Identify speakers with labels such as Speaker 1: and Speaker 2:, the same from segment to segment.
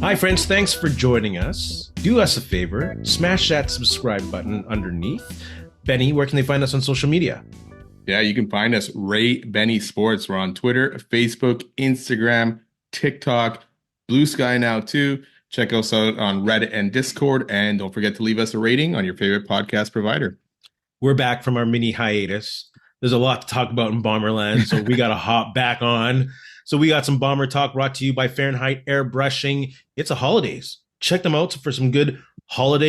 Speaker 1: Hi, friends. Thanks for joining us. Do us a favor, smash that subscribe button underneath. Benny, where can they find us on social media?
Speaker 2: Yeah, you can find us Ray Benny Sports. We're on Twitter, Facebook, Instagram, TikTok, Blue Sky now too. Check us out on Reddit and Discord. And don't forget to leave us a rating on your favorite podcast provider.
Speaker 1: We're back from our mini hiatus. There's a lot to talk about in Bomberland, so we got to hop back on. So we got some Bomber Talk brought to you by Fahrenheit Airbrushing. It's a holidays. Check them out for some good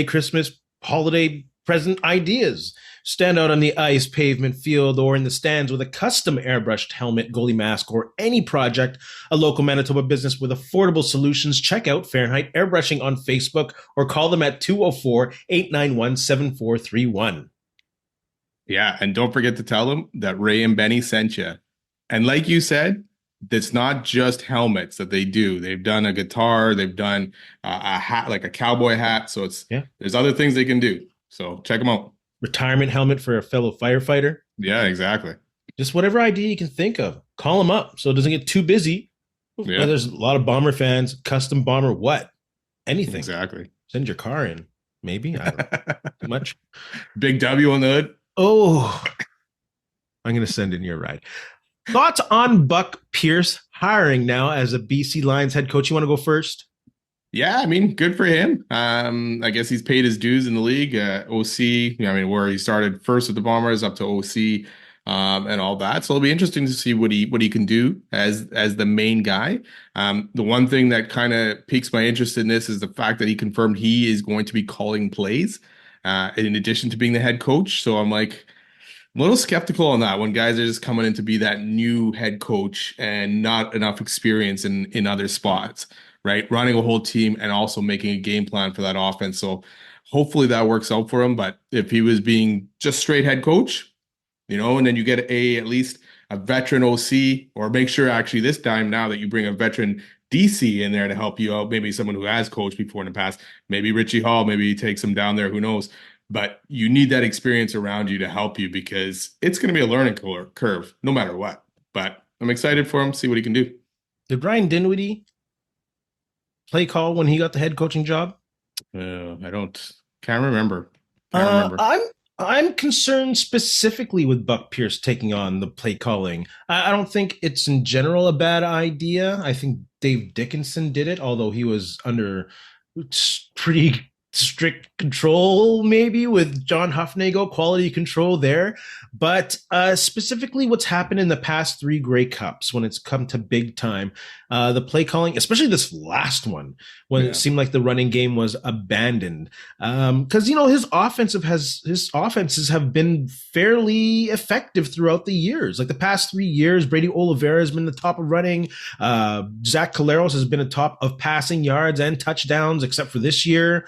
Speaker 1: Christmas holiday present ideas. Stand out on the ice, pavement, field, or in the stands with a custom airbrushed helmet, goalie mask, or any project. A local Manitoba business with affordable solutions. Check out Fahrenheit Airbrushing on Facebook or call them at 204-891-7431.
Speaker 2: Yeah, and don't forget to tell them that Ray and Benny sent you. And like you said, it's not just helmets that they do. They've done a guitar, they've done a hat, like a cowboy hat. So there's other things they can do. So check them out.
Speaker 1: Retirement helmet for a fellow firefighter.
Speaker 2: Yeah, exactly.
Speaker 1: Just whatever idea you can think of. Call them up so it doesn't get too busy. Yeah. There's a lot of Bomber fans, custom Bomber, what? Anything.
Speaker 2: Exactly.
Speaker 1: Send your car in. Maybe. I don't know. Too much.
Speaker 2: Big W on the hood.
Speaker 1: Oh, I'm going to send in your ride. Thoughts on Buck Pierce hiring now as a BC Lions head coach? You want to go first?
Speaker 2: Yeah, I mean, good for him. I guess he's paid his dues in the league. OC, where he started first with the Bombers up to OC and all that. So it'll be interesting to see what he can do as the main guy. The one thing that kind of piques my interest in this is the fact that he confirmed he is going to be calling plays in addition to being the head coach. So I'm like a little skeptical on that when guys are just coming in to be that new head coach and not enough experience in other spots. Right, running a whole team and also making a game plan for that offense. So hopefully that works out for him. But if he was being just straight head coach, and then you get at least a veteran OC, or make sure actually this time now that you bring a veteran DC in there to help you out, maybe someone who has coached before in the past, maybe Richie Hall, maybe he takes him down there, who knows. But you need that experience around you to help you because it's going to be a learning curve no matter what. But I'm excited for him, see what he can do.
Speaker 1: Did Ryan Dinwiddie play call when he got the head coaching job?
Speaker 2: Can't remember.
Speaker 1: I'm concerned specifically with Buck Pierce taking on the play calling. I don't think it's in general a bad idea. I think Dave Dickinson did it, although he was under pretty strict control, maybe with John Huffnagel, quality control there. But specifically what's happened in the past 3 Grey Cups when it's come to big time, the play calling, especially this last one, when it seemed like the running game was abandoned. Because, his offenses have been fairly effective throughout the years. Like the past 3 years, Brady Oliveira has been the top of running. Zach Collaros has been a top of passing yards and touchdowns, except for this year.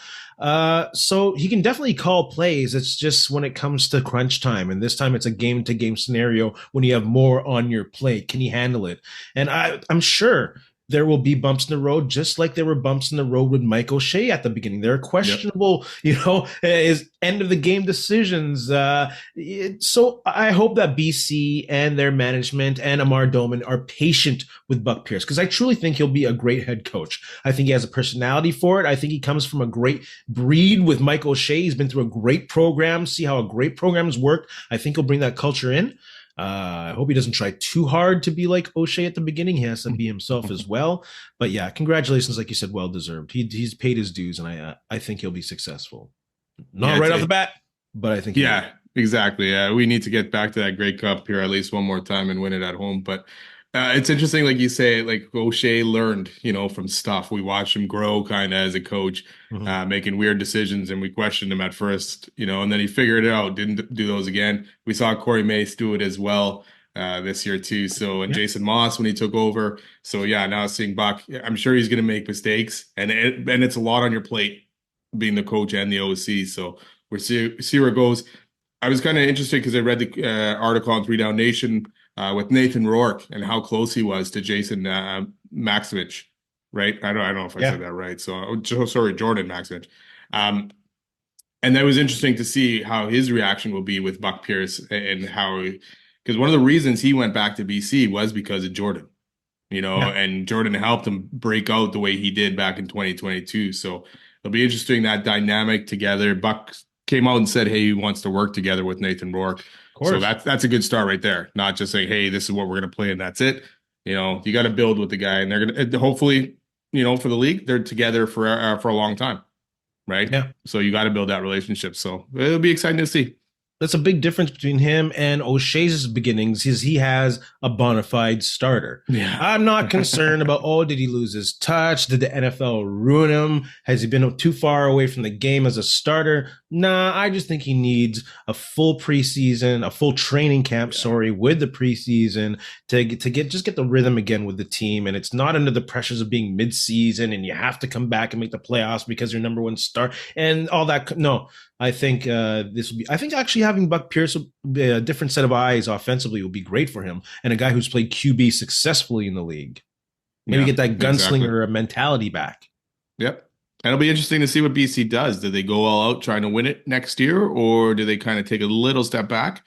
Speaker 1: So he can definitely call plays. It's just when it comes to crunch time, and this time it's a game-to-game scenario when you have more on your plate. Can he handle it? And I'm sure there will be bumps in the road, just like there were bumps in the road with Mike O'Shea at the beginning. There are questionable, his end of the game decisions. So I hope that BC and their management and Amar Doman are patient with Buck Pierce, because I truly think he'll be a great head coach. I think he has a personality for it. I think he comes from a great breed with Mike O'Shea. He's been through a great program, see how a great program's worked. I think he'll bring that culture in. I hope he doesn't try too hard to be like O'Shea at the beginning. He has to be himself as well. But yeah, congratulations, like you said, well deserved. He's paid his dues, and I think he'll be successful. Not right off the bat, but I think
Speaker 2: exactly. Yeah, we need to get back to that Grey Cup here at least one more time and win it at home. But it's interesting, like you say, like O'Shea learned, from stuff. We watched him grow kind of as a coach, making weird decisions, and we questioned him at first, and then he figured it out, didn't do those again. We saw Corey Mace do it as well this year too. So, and Jason Moss when he took over. So yeah, now seeing Buck, I'm sure he's going to make mistakes, and it's a lot on your plate being the coach and the OC. So we'll see where it goes. I was kind of interested because I read the article on 3 Down Nation with Nathan Rourke and how close he was to Jason Maximich, right? I don't know if I said that right. So sorry, Jordan Maximich. And that was interesting to see how his reaction will be with Buck Pierce and how, because one of the reasons he went back to BC was because of Jordan.
Speaker 1: Yeah.
Speaker 2: and Jordan helped him break out the way he did back in 2022. So it'll be interesting that dynamic together. Buck came out and said, hey, he wants to work together with Nathan Rourke.
Speaker 1: Of
Speaker 2: So
Speaker 1: course.
Speaker 2: that's a good start right there. Not just saying, hey, this is what we're going to play and that's it. You got to build with the guy, and they're going to hopefully, for the league, they're together for a long time, right?
Speaker 1: Yeah.
Speaker 2: So you got to build that relationship. So it'll be exciting to see.
Speaker 1: That's a big difference between him and O'Shea's beginnings is he has a bona fide starter.
Speaker 2: Yeah.
Speaker 1: I'm not concerned about, oh, did he lose his touch? Did the NFL ruin him? Has he been too far away from the game as a starter? Nah, I just think he needs a full preseason, a full training camp,
Speaker 2: Yeah.
Speaker 1: sorry, with the preseason to get the rhythm again with the team. And it's not under the pressures of being mid-season and you have to come back and make the playoffs because you're number one star and all that. No, I think this will be. I think actually having Buck Pierce, a different set of eyes offensively, will be great for him, and a guy who's played QB successfully in the league. Maybe
Speaker 2: Yeah,
Speaker 1: get that
Speaker 2: exactly.
Speaker 1: gunslinger mentality back.
Speaker 2: Yep. And it'll be interesting to see what BC does. Do they go all out trying to win it next year, or do they kind of take a little step back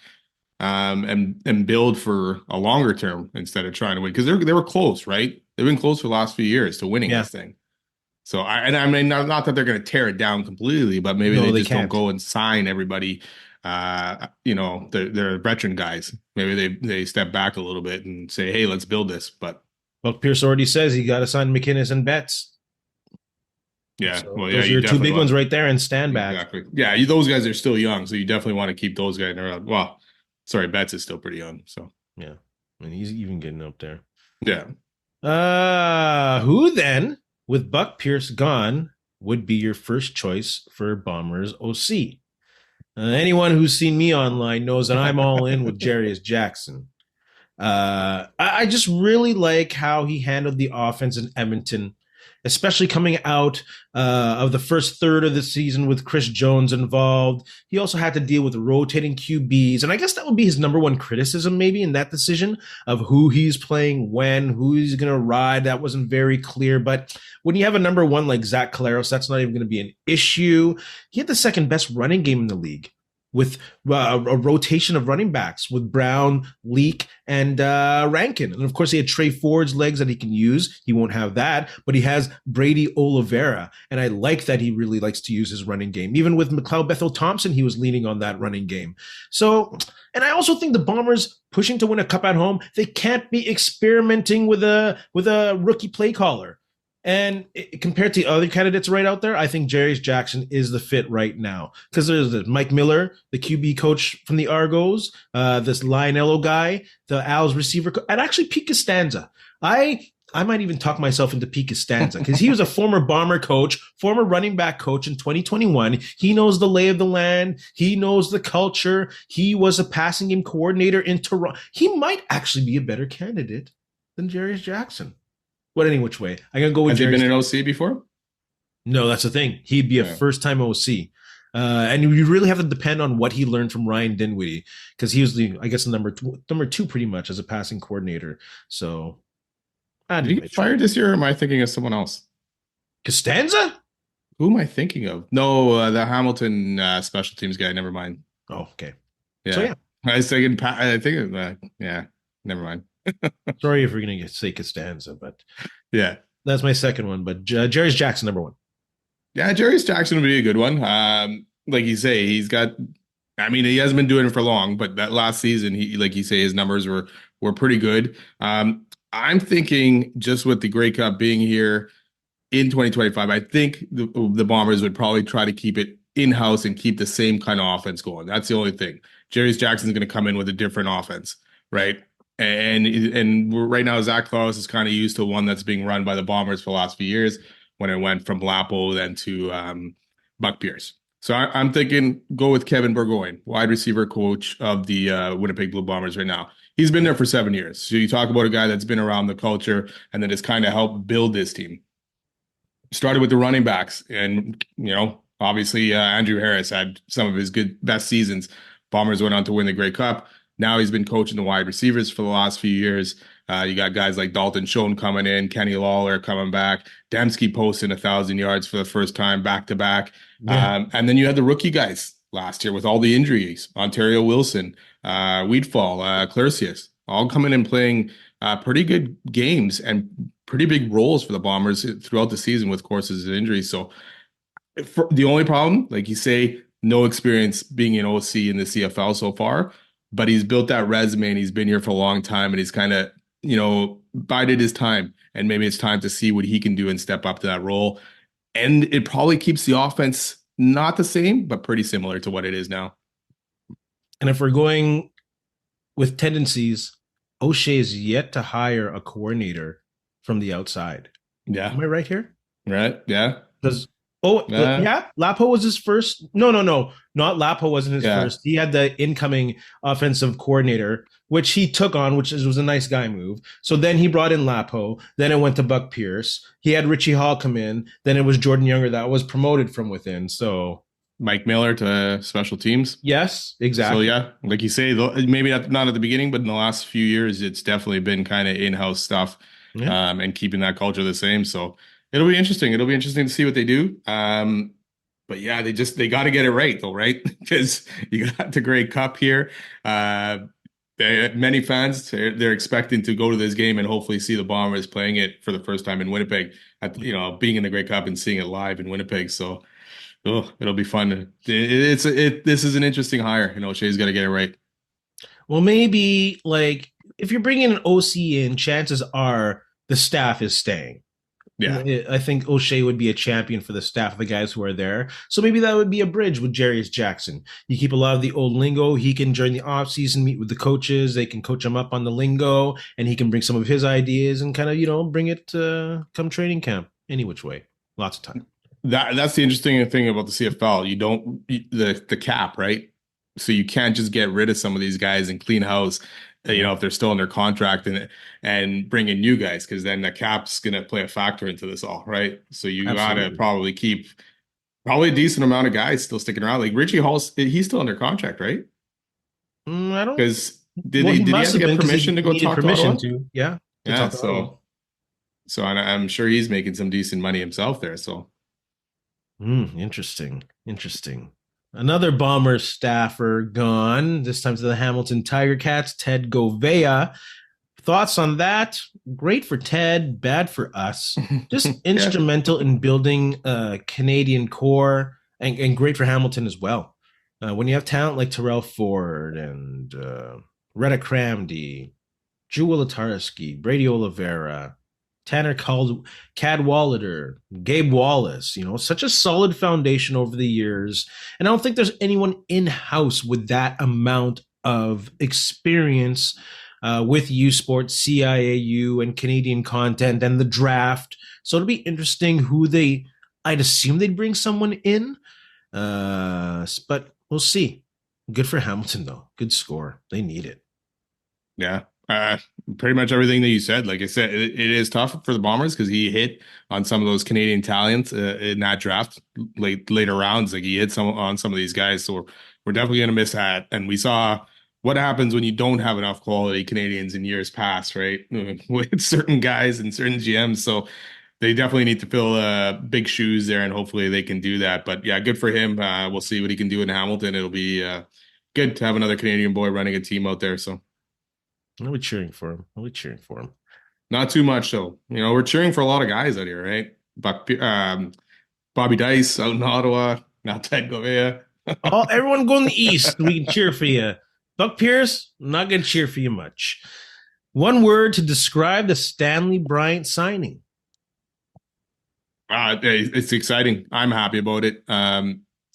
Speaker 2: and build for a longer term instead of trying to win? Because they were close, right? They've been close for the last few years to winning
Speaker 1: Yeah,
Speaker 2: this thing. So I mean, not that they're going to tear it down completely, but maybe
Speaker 1: no,
Speaker 2: they
Speaker 1: they
Speaker 2: just don't
Speaker 1: can't.
Speaker 2: go and sign everybody. They're veteran guys. Maybe they step back a little bit and say, hey, let's build this. But
Speaker 1: Buck Pierce already says he got to sign McInnes and Betts.
Speaker 2: yeah,
Speaker 1: So
Speaker 2: well, yeah,
Speaker 1: those are
Speaker 2: you
Speaker 1: your two
Speaker 2: definitely
Speaker 1: big ones
Speaker 2: want.
Speaker 1: right there, and stand back.
Speaker 2: Exactly. Yeah, those guys are still young, so you definitely want to keep those guys around. Well, sorry, Betts is still pretty young, so
Speaker 1: Yeah, I mean he's even getting up there.
Speaker 2: yeah.
Speaker 1: Who then, with Buck Pierce gone, would be your first choice for Bombers OC? Anyone who's seen me online knows that I'm all in with Jarius Jackson. I just really like how he handled the offense in Edmonton, especially coming out of the first third of the season with Chris Jones involved. He also had to deal with rotating QBs, and I guess that would be his number one criticism, maybe in that decision of who he's playing when, who he's going to ride. That wasn't very clear, but when you have a number one like Zach Caleros, that's not even going to be an issue. He had the second best running game in the league with a rotation of running backs with Brown, Leak, and Rankin. And of course, he had Trey Ford's legs that he can use. He won't have that, but he has Brady Oliveira. And I like that he really likes to use his running game. Even with McLeod Bethel Thompson, he was leaning on that running game. So, and I also think the Bombers pushing to win a cup at home, they can't be experimenting with a rookie play caller. And compared to other candidates right out there, I think Jarius Jackson is the fit right now because there's Mike Miller, the QB coach from the Argos, this Lionello guy, the Al's receiver, and actually Pete Costanza. I might even talk myself into Pete Costanza because he was a former bomber coach, former running back coach in 2021. He knows the lay of the land. He knows the culture. He was a passing game coordinator in Toronto. He might actually be a better candidate than Jarius Jackson. But any which way, I'm gonna go with
Speaker 2: Has he
Speaker 1: Jerry.
Speaker 2: been an OC before?
Speaker 1: No, that's the thing. He'd be a
Speaker 2: Yeah.
Speaker 1: first-time OC, and you really have to depend on what he learned from Ryan Dinwiddie because he was I guess, the number two, pretty much as a passing coordinator. So,
Speaker 2: Did he get fired this year, or am I thinking of someone else?
Speaker 1: Costanza.
Speaker 2: Who am I thinking of? No, the Hamilton special teams guy. Never mind.
Speaker 1: Oh, okay. So
Speaker 2: Yeah,
Speaker 1: yeah,
Speaker 2: I was thinking. I think. Yeah, never mind.
Speaker 1: sorry if we're gonna say Costanza, but
Speaker 2: Yeah,
Speaker 1: that's my second one. But Jerry's Jackson, number one.
Speaker 2: yeah. Jarius Jackson would be a good one. Like you say, he's got. I mean, he hasn't been doing it for long, but that last season, like you say, his numbers were pretty good. I'm thinking just with the Grey Cup being here in 2025, I think the Bombers would probably try to keep it in-house and keep the same kind of offense going. That's the only thing. Jarius Jackson's going to come in with a different offense, right? And right now, Zach Klaus is kind of used to one that's being run by the Bombers for the last few years when it went from Lapo then to Buck Pierce. So I'm thinking go with Kevin Burgoyne, wide receiver coach of the Winnipeg Blue Bombers right now. He's been there for 7 years. So you talk about a guy that's been around the culture and that has kind of helped build this team. Started with the running backs, and obviously Andrew Harris had some of his best seasons. Bombers went on to win the Grey Cup. Now he's been coaching the wide receivers for the last few years. You got guys like Dalton Schoen coming in, Kenny Lawler coming back, Dembski posting 1,000 yards for the first time back to back.
Speaker 1: Yeah.
Speaker 2: And then you had the rookie guys last year with all the injuries: Ontario Wilson, Weedfall, Claricius. all coming and playing pretty good games and pretty big roles for the Bombers throughout the season with courses and injuries. So the only problem, like you say, no experience being an OC in the CFL so far, but he's built that resume and he's been here for a long time and he's kind of, bided his time. And maybe it's time to see what he can do and step up to that role. And it probably keeps the offense not the same, but pretty similar to what it is now.
Speaker 1: And if we're going with tendencies, O'Shea is yet to hire a coordinator from the outside.
Speaker 2: Yeah.
Speaker 1: Am I right here?
Speaker 2: Right. Yeah.
Speaker 1: Because Lapo was his first. No, not Lapo wasn't his first. He had the incoming offensive coordinator, which he took on, which was a nice guy move. So then he brought in Lapo. Then it went to Buck Pierce. He had Richie Hall come in. Then it was Jordan Younger that was promoted from within. So
Speaker 2: Mike Miller to special teams.
Speaker 1: Yes, exactly.
Speaker 2: So yeah, like you say, maybe not at the beginning, but in the last few years, it's definitely been kind of in-house stuff, and keeping that culture the same. So it'll be interesting. It'll be interesting to see what they do. But yeah, they got to get it right though, right? Because you got the Grey Cup here. Many fans they're expecting to go to this game and hopefully see the Bombers playing it for the first time in Winnipeg. Being in the Grey Cup and seeing it live in Winnipeg. So. Oh, it'll be fun. This is an interesting hire. Shea's got to get it right.
Speaker 1: Well, maybe like if you're bringing an OC in, chances are the staff is staying.
Speaker 2: Yeah,
Speaker 1: I think O'Shea would be a champion for the staff of the guys who are there. So maybe that would be a bridge with Jarius Jackson. You keep a lot of the old lingo. He can, during the offseason, meet with the coaches. They can coach him up on the lingo, and he can bring some of his ideas and kind of, bring it come training camp any which way. Lots of time.
Speaker 2: That's the interesting thing about the CFL. You don't the cap, right? So you can't just get rid of some of these guys and clean house, if they're still under contract and bring in new guys, because then the cap's gonna play a factor into this all, right? So you gotta probably keep a decent amount of guys still sticking around. Like Richie Hall's, he's still under contract, right?
Speaker 1: I don't.
Speaker 2: Because did he have to get permission to go talk to Ottawa?
Speaker 1: Yeah.
Speaker 2: So I'm sure he's making some decent money himself there. So.
Speaker 1: Interesting. Another Bomber staffer gone, this time to the Hamilton Tiger Cats, Ted Govea. Thoughts on that? Great for Ted, bad for us. Just instrumental in building a Canadian core, and great for Hamilton as well. When you have talent like Terrell Ford and Retta Cramdy, Jewel Latarski, Brady Oliveira, Tanner Cadwallader, Gabe Wallace, such a solid foundation over the years. And I don't think there's anyone in-house with that amount of experience with U Sports, CIAU, and Canadian content and the draft. So it'll be interesting I'd assume they'd bring someone in, but we'll see. Good for Hamilton, though. Good score. They need it.
Speaker 2: Yeah. Pretty much everything that you said. Like I said, it is tough for the Bombers because he hit on some of those Canadian talents in that draft later rounds. Like he hit on some of these guys. So we're definitely going to miss that. And we saw what happens when you don't have enough quality Canadians in years past, right? With certain guys and certain GMs. So they definitely need to fill big shoes there, and hopefully they can do that. But yeah, good for him. We'll see what he can do in Hamilton. It'll be good to have another Canadian boy running a team out there. So.
Speaker 1: I'll be cheering for him.
Speaker 2: Not too much, though. We're cheering for a lot of guys out here, right? Bobby Dice out in Ottawa. Now Ted Govea.
Speaker 1: Everyone going the East. We can cheer for you. Buck Pierce, not going to cheer for you much. One word to describe the Stanley Bryant signing.
Speaker 2: It's exciting. I'm happy about it.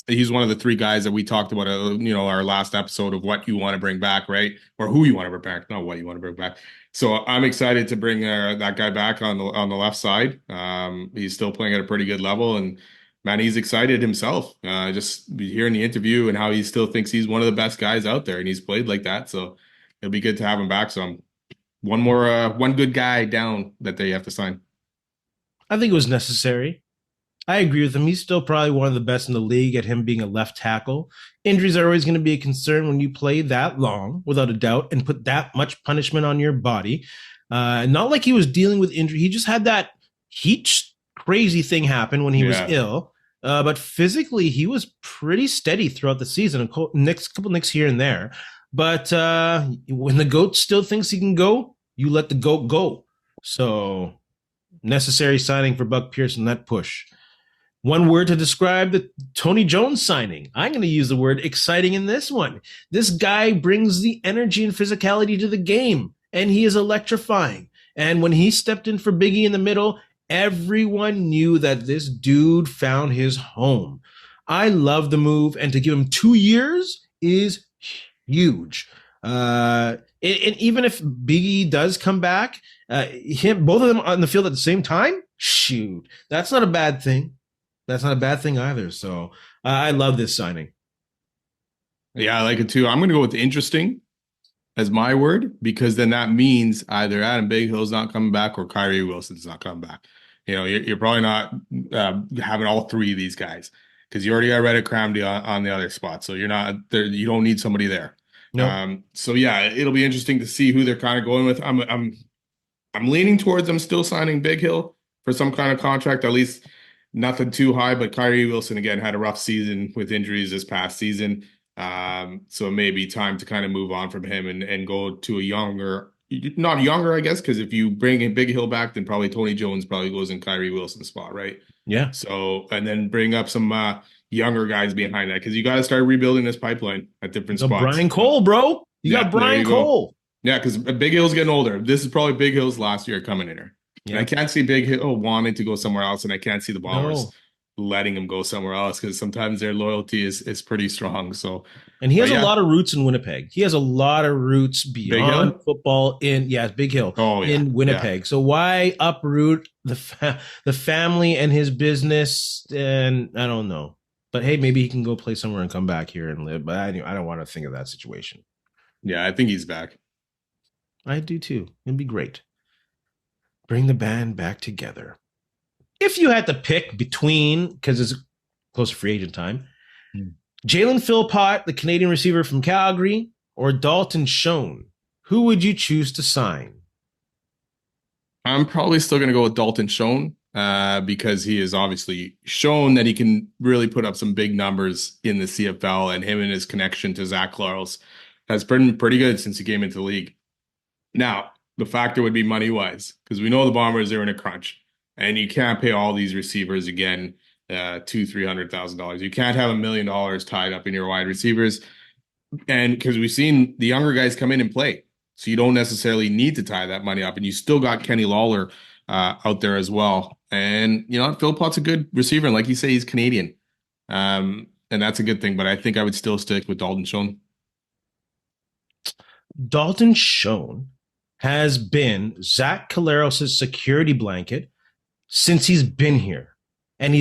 Speaker 2: He's one of the three guys that we talked about, our last episode of what you want to bring back, right? Or who you want to bring back, not what you want to bring back. So I'm excited to bring that guy back on the left side. He's still playing at a pretty good level, and man, he's excited himself. Just hearing the interview and how he still thinks he's one of the best guys out there, and he's played like that. So it'll be good to have him back. So I'm one good guy down that they have to sign.
Speaker 1: I think it was necessary. I agree with him. He's still probably one of the best in the league at him being a left tackle. Injuries are always going to be a concern when you play that long, without a doubt, and put that much punishment on your body. Not like he was dealing with injury. He just had that crazy thing happen when he was ill. But physically, he was pretty steady throughout the season. Couple nicks here and there. But when the GOAT still thinks he can go, you let the GOAT go. So necessary signing for Buck Pierce in that push. One word to describe the Tony Jones signing. I'm going to use the word exciting in this one. This guy brings the energy and physicality to the game, and he is electrifying. And when he stepped in for Biggie in the middle, everyone knew that this dude found his home. I love the move, and to give him 2 years is huge. And even if Biggie does come back, both of them on the field at the same time, shoot, that's not a bad thing. That's not a bad thing either. So I love this signing.
Speaker 2: Yeah, I like it too. I'm going to go with interesting as my word, because then that means either Adam Bighill's not coming back or Kyrie Wilson's not coming back. You know, you're probably not having all three of these guys because you already got Reddick Cramdy on the other spot. So you're not there. You don't need somebody there.
Speaker 1: Nope.
Speaker 2: So yeah, it'll be interesting to see who they're kind of going with. I'm leaning towards them still signing Bighill for some kind of contract, at least nothing too high. But Kyrie Wilson again had a rough season with injuries this past season. So it may be time to kind of move on from him and go to a younger, not younger, I guess, because if you bring in Bighill back, then probably Tony Jones probably goes in Kyrie Wilson's spot, right?
Speaker 1: Yeah.
Speaker 2: So, and then bring up some younger guys behind that, because you got to start rebuilding this pipeline at different spots.
Speaker 1: Brian Cole, bro. You got Brian Cole.
Speaker 2: Yeah, because Bighill's getting older. This is probably Bighill's last year coming in here.
Speaker 1: Yeah.
Speaker 2: And I can't see Bighill wanting to go somewhere else, and I can't see the Bombers letting him go somewhere else, because sometimes their loyalty is pretty strong. So,
Speaker 1: and he has a lot of roots in Winnipeg. He has a lot of roots beyond football in Bighill in Winnipeg. Yeah. So why uproot the family and his business? And I don't know, but hey, maybe he can go play somewhere and come back here and live. But I don't want to think of that situation.
Speaker 2: Yeah, I think he's back.
Speaker 1: I do too. It'd be great. Bring the band back together. If you had to pick between, because it's close to free agent time, Jalen Philpot, the Canadian receiver from Calgary, or Dalton Schoen, who would you choose to sign?
Speaker 2: I'm probably still going to go with Dalton Schoen because he has obviously shown that he can really put up some big numbers in the CFL, and him and his connection to Zach Clarles has been pretty good since he came into the league. Now, the factor would be money-wise, because we know the Bombers are in a crunch, and you can't pay all these receivers again $200,000-$300,000. You can't have $1 million tied up in your wide receivers, and because we've seen the younger guys come in and play, so you don't necessarily need to tie that money up, and you still got Kenny Lawler out there as well. And you know, Philpot's a good receiver, and like you say, he's Canadian, and that's a good thing. But I think I would still stick with Dalton Schoen.
Speaker 1: Dalton Schoen has been Zach Collaros' security blanket since he's been here, and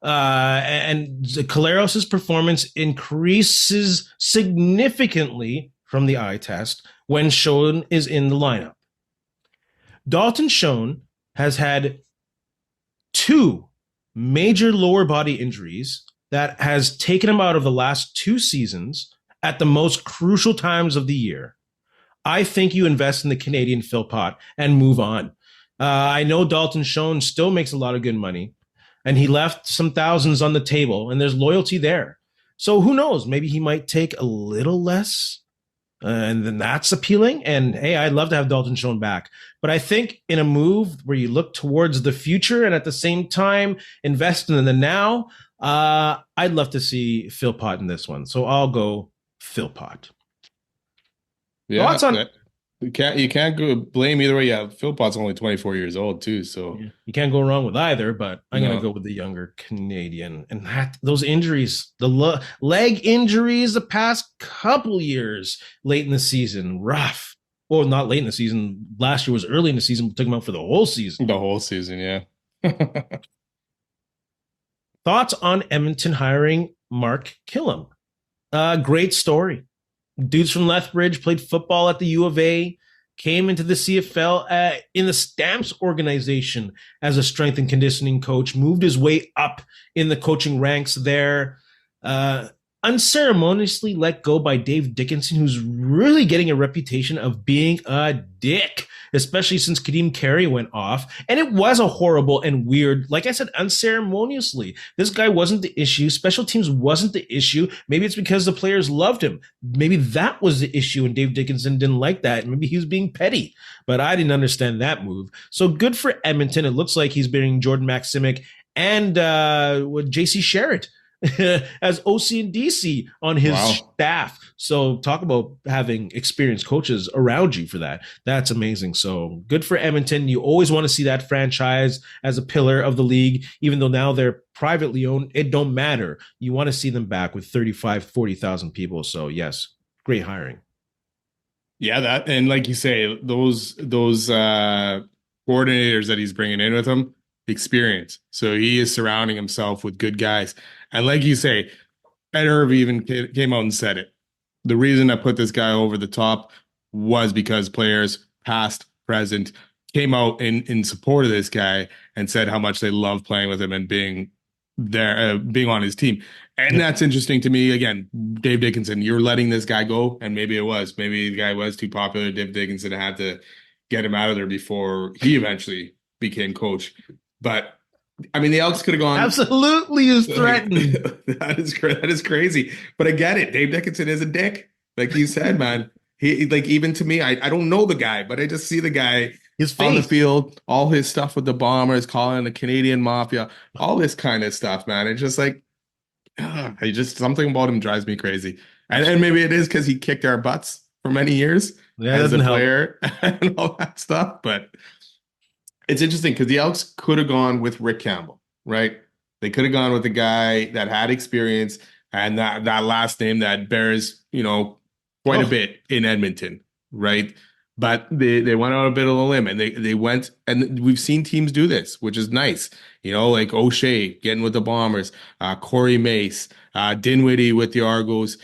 Speaker 1: Collaros' performance increases significantly from the eye test when Schoen is in the lineup. Dalton Schoen has had 2 major lower body injuries that has taken him out of the last 2 seasons at the most crucial times of the year. I think you invest in the Canadian Philpot and move on. I know Dalton Schoen still makes a lot of good money, and he left some thousands on the table, and there's loyalty there. So who knows? Maybe he might take a little less, and then that's appealing. And hey, I'd love to have Dalton Schoen back. But I think in a move where you look towards the future and at the same time invest in the now, I'd love to see Philpot in this one. So I'll go Philpot.
Speaker 2: Yeah, you can't go blame either way. Yeah, Philpot's only 24 years old too, so
Speaker 1: you can't go wrong with either. But I'm gonna go with the younger Canadian, and those injuries, the leg injuries, the past couple years, late in the season, rough. Well, not late in the season. Last year was early in the season. We took him out for the whole season.
Speaker 2: The whole season, yeah.
Speaker 1: Thoughts on Edmonton hiring Mark Kilam? Great story. Dudes from Lethbridge, played football at the U of A, came into the CFL in the Stamps organization as a strength and conditioning coach, moved his way up in the coaching ranks there. unceremoniously let go by Dave Dickinson, who's really getting a reputation of being a dick, especially since Kadeem Carey went off. And it was a horrible and weird, like I said, unceremoniously. This guy wasn't the issue. Special teams wasn't the issue. Maybe it's because the players loved him. Maybe that was the issue, and Dave Dickinson didn't like that. Maybe he was being petty, but I didn't understand that move. So good for Edmonton. It looks like he's bringing Jordan Maximic and JC Sherritt as OC and DC on his
Speaker 2: Wow.
Speaker 1: staff. So talk about having experienced coaches around you for that. That's amazing. So good for Edmonton. You always want to see that franchise as a pillar of the league, even though now they're privately owned. It don't matter. You want to see them back with 35, 40,000 people. So yes, great hiring.
Speaker 2: Yeah, that, and like you say, those coordinators that he's bringing in with him, experience. So he is surrounding himself with good guys. And like you say, Ed Irv even came out and said it. The reason I put this guy over the top was because players, past, present, came out in support of this guy and said how much they love playing with him and being there, being on his team. And that's interesting to me. Again, Dave Dickinson, you're letting this guy go, and maybe the guy was too popular. Dave Dickinson had to get him out of there before he eventually became coach. But I mean, the Elks could have gone.
Speaker 1: Absolutely is threatened.
Speaker 2: That is crazy. But I get it. Dave Dickinson is a dick. Like you said, man. He, like, even to me, I don't know the guy, but I just see the guy
Speaker 1: His
Speaker 2: on the
Speaker 1: face.
Speaker 2: field, all his stuff with the Bombers, calling the Canadian Mafia, all this kind of stuff, man. It's just like, I just, something about him drives me crazy. And maybe it is because he kicked our butts for many years
Speaker 1: Yeah,
Speaker 2: as a
Speaker 1: doesn't help.
Speaker 2: player and all that stuff. But it's interesting because the Elks could have gone with Rick Campbell, right? They could have gone with a guy that had experience and that last name that bears, quite a bit in Edmonton, right? But they went on a bit of a limb and they went, and we've seen teams do this, which is nice. Like O'Shea getting with the Bombers, Corey Mace, Dinwiddie with the Argos,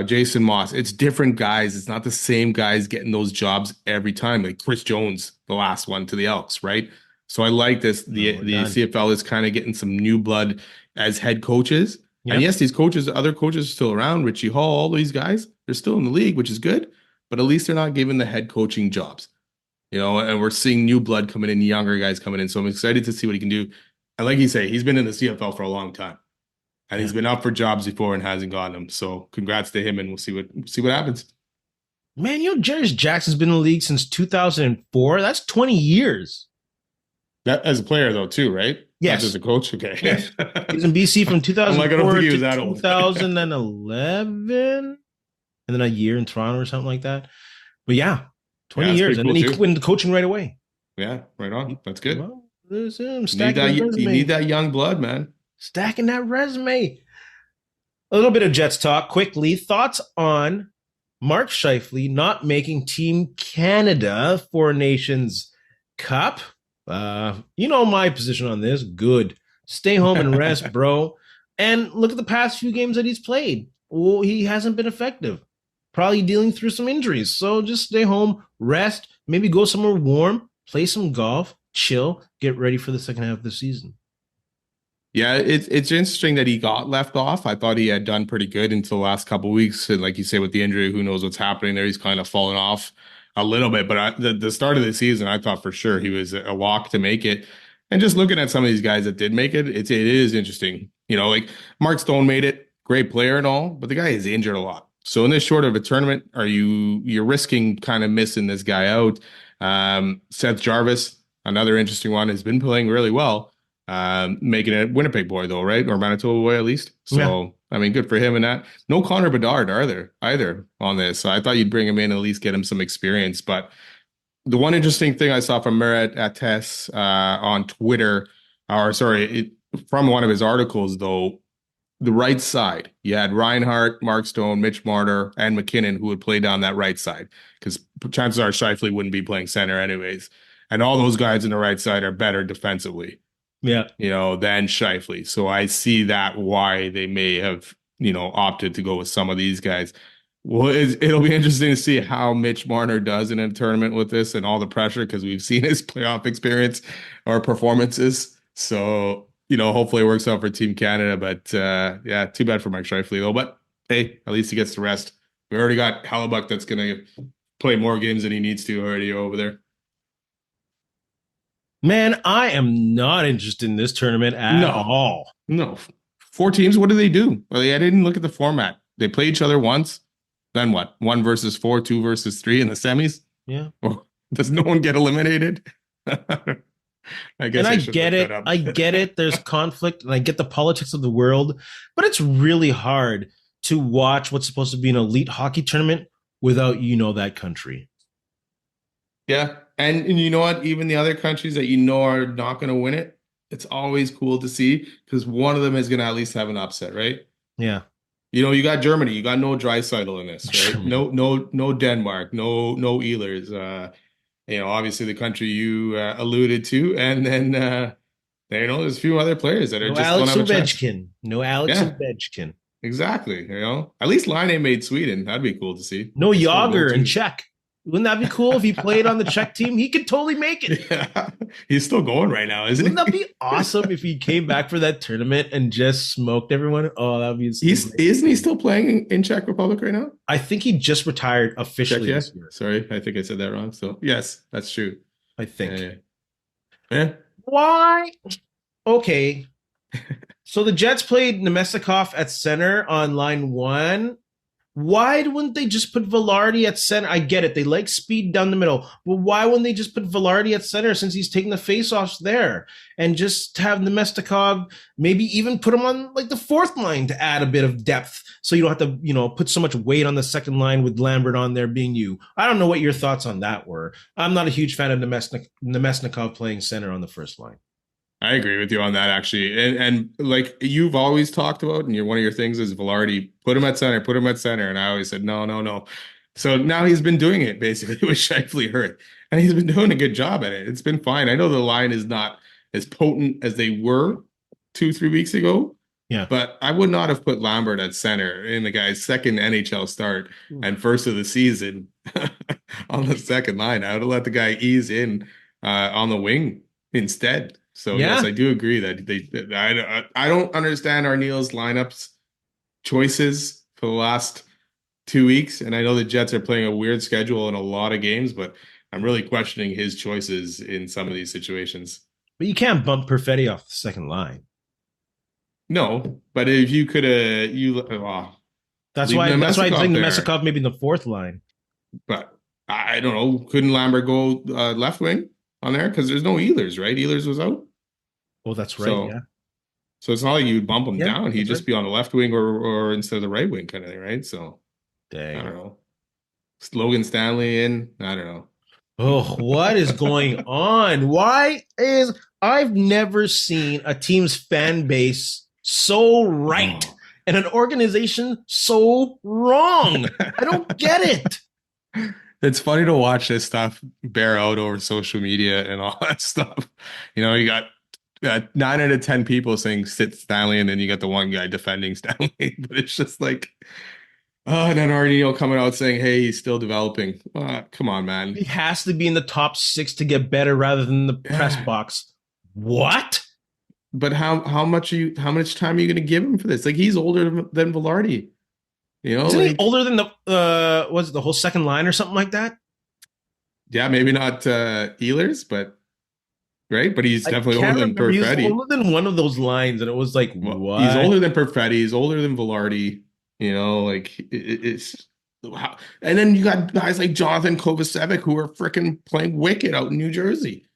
Speaker 2: Jason Moss. It's different guys. It's not the same guys getting those jobs every time. Like Chris Jones, the last one to the Elks, right? So I like this. The CFL is kind of getting some new blood as head coaches.
Speaker 1: Yep.
Speaker 2: And yes, these coaches, other coaches are still around. Richie Hall, all these guys, they're still in the league, which is good. But at least they're not given the head coaching jobs, and we're seeing new blood coming in, younger guys coming in. So I'm excited to see what he can do. And like you say, he's been in the CFL for a long time. And he's been up for jobs before and hasn't gotten them. So congrats to him, and we'll see what happens.
Speaker 1: Man, Jarius Jackson's been in the league since 2004. That's 20 years.
Speaker 2: That as a player though, too, right?
Speaker 1: Yes.
Speaker 2: Not as a coach. Okay.
Speaker 1: Yes. He's in BC from 2004
Speaker 2: I don't think he was
Speaker 1: to
Speaker 2: that old.
Speaker 1: 2011, and then a year in Toronto or something like that. But yeah, 20
Speaker 2: Yeah,
Speaker 1: years, and
Speaker 2: cool
Speaker 1: then he
Speaker 2: too.
Speaker 1: went into coaching right away.
Speaker 2: Yeah, right on. That's good.
Speaker 1: Well, there's him
Speaker 2: You need that young blood, man.
Speaker 1: Stacking that resume. A little bit of Jets talk quickly. Thoughts on Mark Scheifele not making Team Canada Four Nations Cup? My position on this. Good. Stay home and rest, bro. And look at the past few games that he's played. Well, he hasn't been effective. Probably dealing through some injuries. So just stay home, rest, maybe go somewhere warm, play some golf, chill, get ready for the second half of the season.
Speaker 2: Yeah, it's interesting that he got left off. I thought he had done pretty good until the last couple of weeks. And like you say, with the injury, who knows what's happening there? He's kind of fallen off a little bit. But the start of the season, I thought for sure he was a lock to make it. And just looking at some of these guys that did make it, it is interesting. Like Mark Stone made it, great player and all, but the guy is injured a lot. So in this short of a tournament, you're risking kind of missing this guy out. Seth Jarvis, another interesting one, has been playing really well. Making it Winnipeg boy though, right? Or Manitoba boy at least. So, yeah. I mean, good for him in that. No Connor Bedard either on this. So I thought you'd bring him in and at least get him some experience. But the one interesting thing I saw from Murat Ates on Twitter, from one of his articles though, the right side, you had Reinhart, Mark Stone, Mitch Marner, and McKinnon who would play down that right side because chances are Scheifele wouldn't be playing center anyways. And all those guys on the right side are better defensively.
Speaker 1: Yeah.
Speaker 2: Than Scheifele. So I see that why they may have, opted to go with some of these guys. Well, it'll be interesting to see how Mitch Marner does in a tournament with this and all the pressure because we've seen his playoff experience or performances. So, hopefully it works out for Team Canada. But yeah, too bad for Mike Scheifele though. But hey, at least he gets to rest. We already got Hellebuck that's going to play more games than he needs to already over there.
Speaker 1: Man, I am not interested in this tournament at
Speaker 2: No,
Speaker 1: all.
Speaker 2: no. Four teams, what do they do? Well, I didn't look at the format. They play each other once. Then what? One versus four, two versus three in the semis?
Speaker 1: Yeah.
Speaker 2: Or does no one get eliminated? I
Speaker 1: And
Speaker 2: guess
Speaker 1: I
Speaker 2: I should
Speaker 1: get
Speaker 2: look that
Speaker 1: it.
Speaker 2: up.
Speaker 1: I get it. There's conflict and I get the politics of the world, but it's really hard to watch what's supposed to be an elite hockey tournament without that country.
Speaker 2: Yeah. And you know what? Even the other countries that you know are not going to win it, it's always cool to see because one of them is going to at least have an upset, right?
Speaker 1: Yeah.
Speaker 2: You got Germany, you got no Draisaitl in this, right?
Speaker 1: Germany.
Speaker 2: No Denmark, no Ehlers. Obviously the country you alluded to, and then there's a few other players that are
Speaker 1: No
Speaker 2: just don't
Speaker 1: Alex
Speaker 2: have a chance.
Speaker 1: Ovechkin. No Alex
Speaker 2: Yeah,
Speaker 1: Ovechkin.
Speaker 2: exactly. At least Line made Sweden. That'd be cool to see.
Speaker 1: No
Speaker 2: He scored a goal
Speaker 1: Yager in
Speaker 2: too.
Speaker 1: Czech. Wouldn't that be cool if he played on the Czech team? He could totally make it.
Speaker 2: Yeah, he's still going right now, isn't
Speaker 1: Wouldn't that
Speaker 2: he?
Speaker 1: be awesome if he came back for that tournament and just smoked everyone? Oh, that would be
Speaker 2: Isn't he still playing in Czech Republic right now?
Speaker 1: I think he just retired officially
Speaker 2: Czechia?
Speaker 1: this year.
Speaker 2: Sorry, I think I said that wrong. So yes, that's true.
Speaker 1: I think.
Speaker 2: Yeah. Yeah.
Speaker 1: Why? Okay. So the Jets played Nemestikov at center on line one. Why wouldn't they just put Vilardi at center? I get it. They like speed down the middle. Well, why wouldn't they just put Vilardi at center since he's taking the faceoffs there and just have Nemestikov maybe even put him on like the fourth line to add a bit of depth so you don't have to, put so much weight on the second line with Lambert on there being you. I don't know what your thoughts on that were. I'm not a huge fan of Nemesnikov playing center on the first line.
Speaker 2: I agree with you on that actually. And like you've always talked about, and one of your things is Vilardi, put him at center. And I always said, no, no, no. So now he's been doing it basically with Scheifele hurt. And he's been doing a good job at it. It's been fine. I know the line is not as potent as they were 2-3 weeks ago.
Speaker 1: Yeah.
Speaker 2: But I would not have put Lambert at center in the guy's second NHL start and first of the season on the second line. I would have let the guy ease in on the wing instead. So yes, I do agree that I don't understand Arneal's lineups choices for the last 2 weeks, and I know the Jets are playing a weird schedule in a lot of games, but I'm really questioning his choices in some of these situations.
Speaker 1: But you can't bump Perfetti off the second line.
Speaker 2: No, but if you could
Speaker 1: that's why I think Nemestikov maybe in the fourth line.
Speaker 2: But I don't know. Couldn't Lambert go left wing on there? Because there's no Ehlers, right? Ehlers was out.
Speaker 1: Oh, that's right. Yeah.
Speaker 2: So it's not like you'd bump him down. He'd just
Speaker 1: right.
Speaker 2: be on the left wing or instead of the right wing kind of thing, right? So
Speaker 1: dang.
Speaker 2: I don't know. Logan Stanley in. I don't know.
Speaker 1: Oh, what is going on? I've never seen a team's fan base so right and an organization so wrong. I don't get it.
Speaker 2: It's funny to watch this stuff bear out over social media and all that stuff. You got 9 out of 10 people saying sit Stanley, and then you got the one guy defending Stanley. But it's just like, and then Arneal coming out saying, hey, he's still developing. Come on, man.
Speaker 1: He has to be in the top 6 to get better rather than the press box. What? But
Speaker 2: how much time are you going to give him for this? Like, he's older than Vilardi.
Speaker 1: Isn't he older than the whole second line or something like that?
Speaker 2: Yeah, maybe not Ehlers, but right. But he's definitely older than Perfetti.
Speaker 1: He's older than one of those lines, and it was like, what?
Speaker 2: He's older than Perfetti. He's older than Vilardi. It's and then you got guys like Jonathan Kovacevic who are freaking playing wicked out in New Jersey.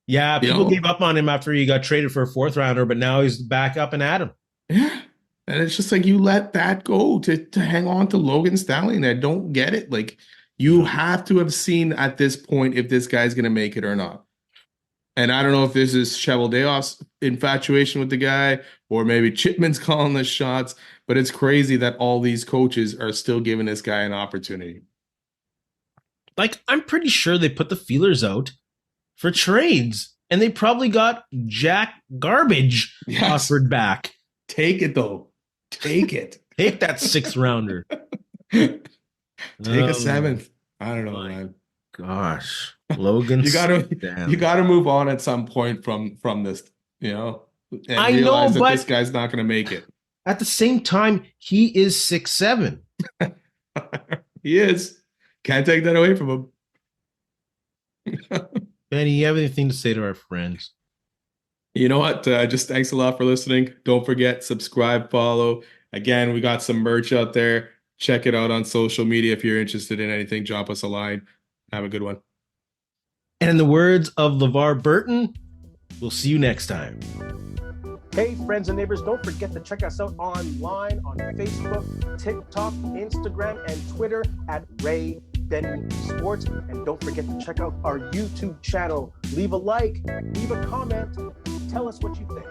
Speaker 1: Yeah, people gave up on him after he got traded for a fourth rounder, but now he's back up and at him.
Speaker 2: Yeah. And it's just like you let that go to hang on to Logan Stanley, and I don't get it. Like, you have to have seen at this point if this guy's going to make it or not. And I don't know if this is Cheveldayoff's infatuation with the guy or maybe Chipman's calling the shots, but it's crazy that all these coaches are still giving this guy an opportunity.
Speaker 1: Like, I'm pretty sure they put the feelers out for trades, and they probably got Jack Garbage offered back.
Speaker 2: Take it, though. Take it.
Speaker 1: Take that 6th rounder.
Speaker 2: Take a 7th. I don't know, man.
Speaker 1: Gosh, Logan,
Speaker 2: you gotta move on at some point from this, and
Speaker 1: I know,
Speaker 2: that
Speaker 1: but
Speaker 2: this guy's not going to make it.
Speaker 1: At the same time, he is 6'7".
Speaker 2: He is. Can't take that away from him.
Speaker 1: Benny, you have anything to say to our friends?
Speaker 2: You know what? Just thanks a lot for listening. Don't forget, subscribe, follow. Again, we got some merch out there. Check it out on social media if you're interested in anything. Drop us a line. Have a good one.
Speaker 1: And in the words of LeVar Burton, we'll see you next time.
Speaker 3: Hey, friends and neighbors, don't forget to check us out online on Facebook, TikTok, Instagram, and Twitter at Ray Benny Sports. And don't forget to check out our YouTube channel. Leave a like, leave a comment, tell us what you think.